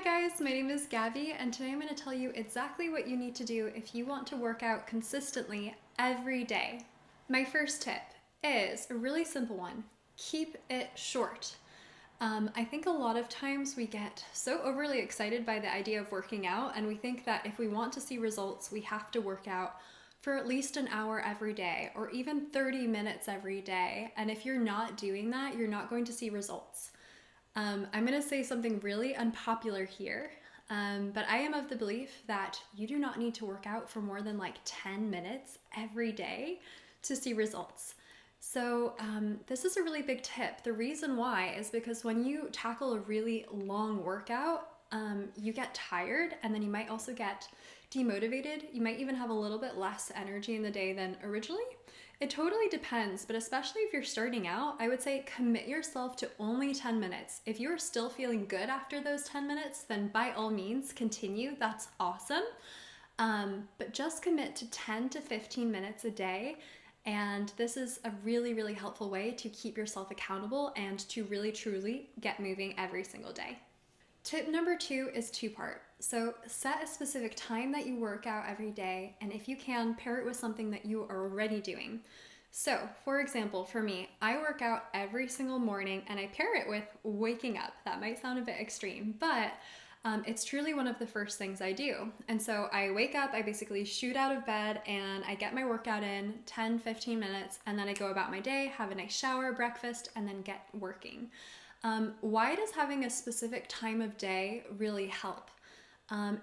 guys, my name is Gabby, and today I'm going to tell you exactly what you need to do if you want to work out consistently every day. My first tip is a really simple one: keep it short. I think a lot of times we get so overly excited by the idea of working out, and we think that if we want to see results, we have to work out for at least an hour every day or even 30 minutes every day. And if you're not doing that, you're not going to see results. I'm going to say something really unpopular here, but I am of the belief that you do not need to work out for more than like 10 minutes every day to see results. So, this is a really big tip. The reason why is because when you tackle a really long workout, you get tired, and then you might also get demotivated. You might even have a little bit less energy in the day than originally. It totally depends, but especially if you're starting out, I would say commit yourself to only 10 minutes. If you're still feeling good after those 10 minutes, then by all means continue. That's awesome. But just commit to 10 to 15 minutes a day. And this is a really, really helpful way to keep yourself accountable and to really, truly get moving every single day. Tip number 2 is two-part. So set a specific time that you work out every day, and if you can, pair it with something that you are already doing. So, for example, for me, I work out every single morning and I pair it with waking up. That might sound a bit extreme, but it's truly one of the first things I do. And so I wake up, I basically shoot out of bed, and I get my workout in 10, 15 minutes, and then I go about my day, have a nice shower, breakfast, and then get working. Why does having a specific time of day really help?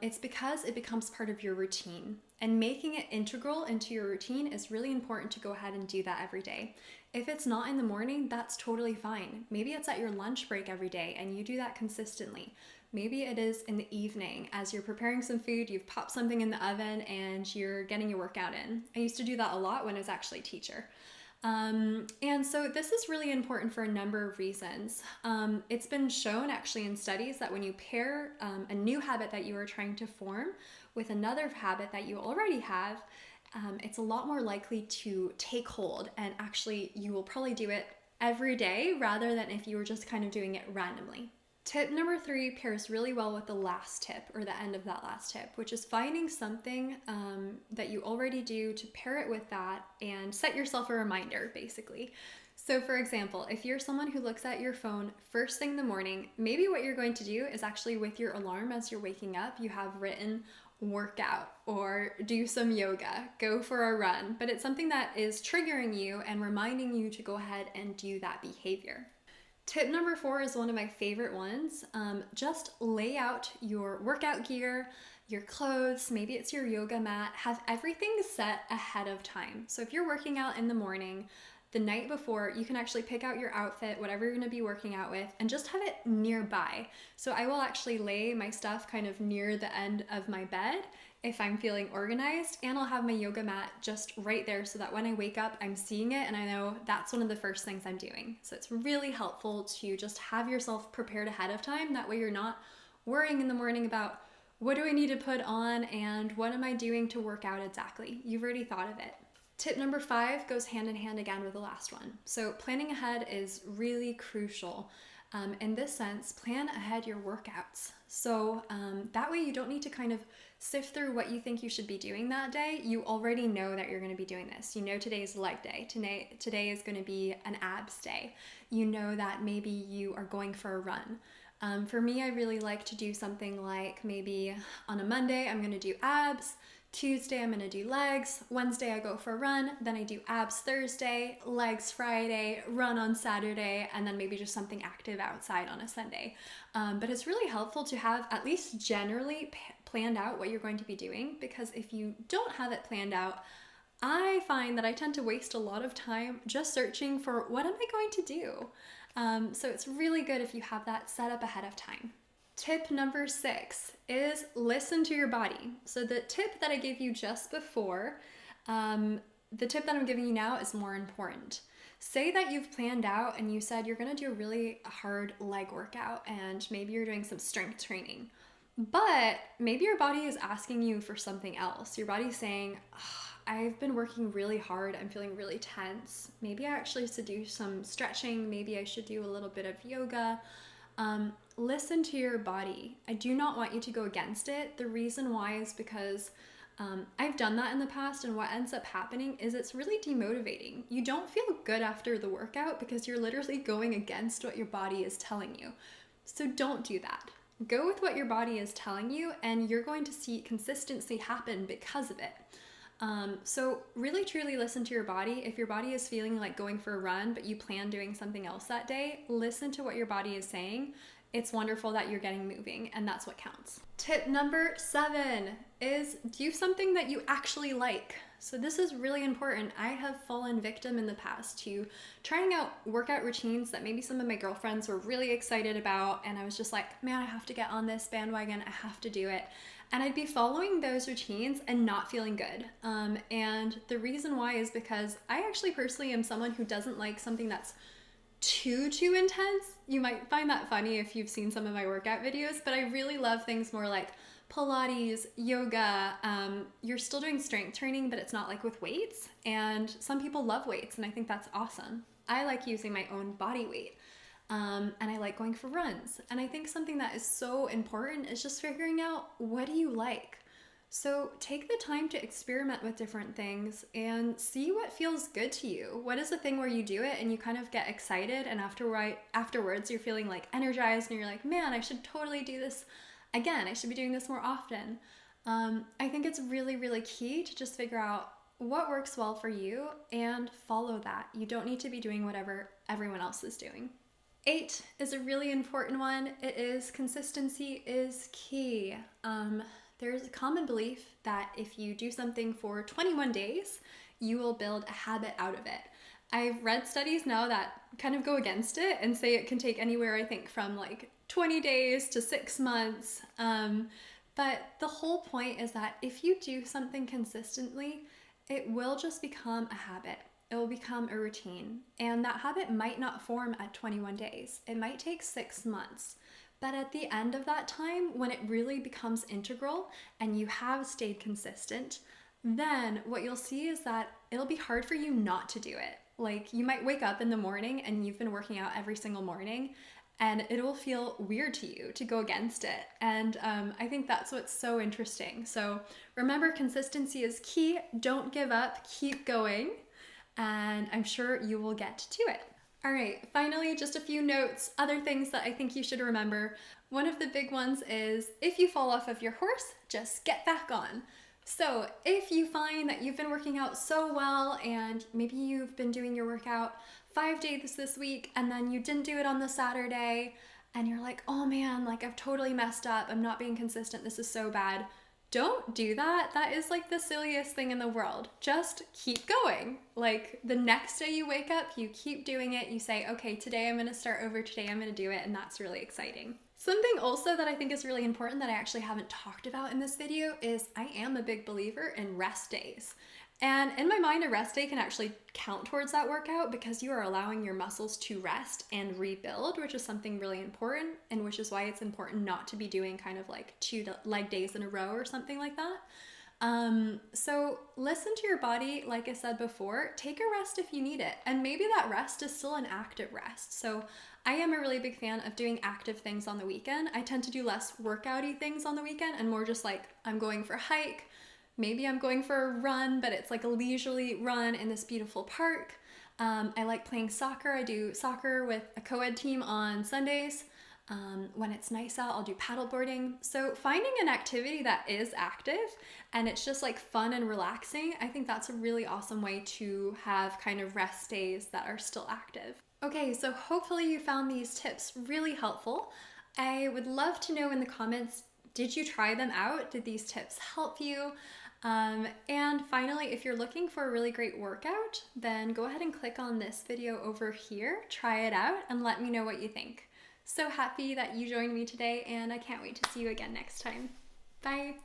It's because it becomes part of your routine, and making it integral into your routine is really important to go ahead and do that every day. If it's not in the morning, that's totally fine. Maybe it's at your lunch break every day and you do that consistently. Maybe it is in the evening as you're preparing some food, you've popped something in the oven and you're getting your workout in. I used to do that a lot when I was actually a teacher. And so this is really important for a number of reasons. It's been shown actually in studies that when you pair a new habit that you are trying to form with another habit that you already have, it's a lot more likely to take hold, and actually you will probably do it every day rather than if you were just kind of doing it randomly. Tip number 3 pairs really well with the last tip, or the end of that last tip, which is finding something that you already do to pair it with that and set yourself a reminder, basically. So for example, if you're someone who looks at your phone first thing in the morning, maybe what you're going to do is actually with your alarm as you're waking up, you have written workout or do some yoga, go for a run, but it's something that is triggering you and reminding you to go ahead and do that behavior. Tip number 4 is one of my favorite ones. Just lay out your workout gear, your clothes, maybe it's your yoga mat, have everything set ahead of time. So if you're working out in the morning, the night before, you can actually pick out your outfit, whatever you're gonna be working out with, and just have it nearby. So I will actually lay my stuff kind of near the end of my bed if I'm feeling organized, and I'll have my yoga mat just right there so that when I wake up, I'm seeing it and I know that's one of the first things I'm doing. So it's really helpful to just have yourself prepared ahead of time. That way you're not worrying in the morning about what do I need to put on and what am I doing to work out exactly. You've already thought of it. Tip number 5 goes hand in hand again with the last one. So planning ahead is really crucial. In this sense, plan ahead your workouts. So that way you don't need to kind of sift through what you think you should be doing that day. You already know that you're going to be doing this. You know today's leg day. Today is going to be an abs day. You know that maybe you are going for a run. For me, I really like to do something like maybe on a Monday, I'm going to do abs. Tuesday, I'm gonna do legs. Wednesday, I go for a run. Then I do abs Thursday, legs Friday, run on Saturday, and then maybe just something active outside on a Sunday. But it's really helpful to have at least generally planned out what you're going to be doing, because if you don't have it planned out, I find that I tend to waste a lot of time just searching for what am I going to do. So it's really good if you have that set up ahead of time. Tip number 6 is listen to your body. So the tip that I gave you just before, the tip that I'm giving you now is more important. Say that you've planned out and you said you're gonna do a really hard leg workout and maybe you're doing some strength training, but maybe your body is asking you for something else. Your body's saying, I've been working really hard, I'm feeling really tense. Maybe I actually should do some stretching, maybe I should do a little bit of yoga. listen to your body. I do not want you to go against it. The reason why is because I've done that in the past, and what ends up happening is it's really demotivating. You don't feel good after the workout because you're literally going against what your body is telling you. So don't do that. Go with what your body is telling you, and you're going to see consistency happen because of it. So really truly listen to your body. If your body is feeling like going for a run, but you plan doing something else that day, listen to what your body is saying. It's wonderful that you're getting moving, and that's what counts. Tip number 7 is do something that you actually like. So this is really important. I have fallen victim in the past to trying out workout routines that maybe some of my girlfriends were really excited about, and I was just like, man, I have to get on this bandwagon. I have to do it. And I'd be following those routines and not feeling good. And the reason why is because I actually personally am someone who doesn't like something that's too intense. You might find that funny if you've seen some of my workout videos, but I really love things more like Pilates, yoga. You're still doing strength training, but it's not like with weights. And some people love weights, and I think that's awesome. I like using my own body weight. And I like going for runs. And I think something that is so important is just figuring out, what do you like? So take the time to experiment with different things and see what feels good to you. What is the thing where you do it and you kind of get excited, and afterwards you're feeling like energized and you're like, man, I should totally do this again. I should be doing this more often. I think it's really, really key to just figure out what works well for you and follow that. You don't need to be doing whatever everyone else is doing. 8 is a really important one. It is consistency is key. There's a common belief that if you do something for 21 days, you will build a habit out of it. I've read studies now that kind of go against it and say it can take anywhere, I think, from like 20 days to 6 months. But the whole point is that if you do something consistently, it will just become a habit. It will become a routine. And that habit might not form at 21 days. It might take 6 months. But at the end of that time, when it really becomes integral and you have stayed consistent, then what you'll see is that it'll be hard for you not to do it. Like, you might wake up in the morning and you've been working out every single morning, and it will feel weird to you to go against it. And I think that's what's so interesting. So remember, consistency is key. Don't give up. Keep going. And I'm sure you will get to it. All right, finally, just a few notes, other things that I think you should remember. One of the big ones is if you fall off of your horse, just get back on. So if you find that you've been working out so well and maybe you've been doing your workout 5 days this week and then you didn't do it on the Saturday and you're like, oh man, like I've totally messed up. I'm not being consistent. This is so bad. Don't do that. That is like the silliest thing in the world. Just keep going. Like the next day you wake up, you keep doing it. You say, okay, today I'm going to start over. Today I'm going to do it. And that's really exciting. Something also that I think is really important that I actually haven't talked about in this video is I am a big believer in rest days. And in my mind, a rest day can actually count towards that workout because you are allowing your muscles to rest and rebuild, which is something really important, and which is why it's important not to be doing kind of like 2 leg days in a row or something like that. So listen to your body. Like I said before, take a rest if you need it. And maybe that rest is still an active rest. So I am a really big fan of doing active things on the weekend. I tend to do less workouty things on the weekend and more just like I'm going for a hike. Maybe I'm going for a run, but it's like a leisurely run in this beautiful park. I like playing soccer. I do soccer with a co-ed team on Sundays. When it's nice out, I'll do paddleboarding. So finding an activity that is active and it's just like fun and relaxing, I think that's a really awesome way to have kind of rest days that are still active. Okay, so hopefully you found these tips really helpful. I would love to know in the comments, did you try them out? Did these tips help you? And finally, if you're looking for a really great workout, then go ahead and click on this video over here, try it out, and let me know what you think. So happy that you joined me today, and I can't wait to see you again next time. Bye!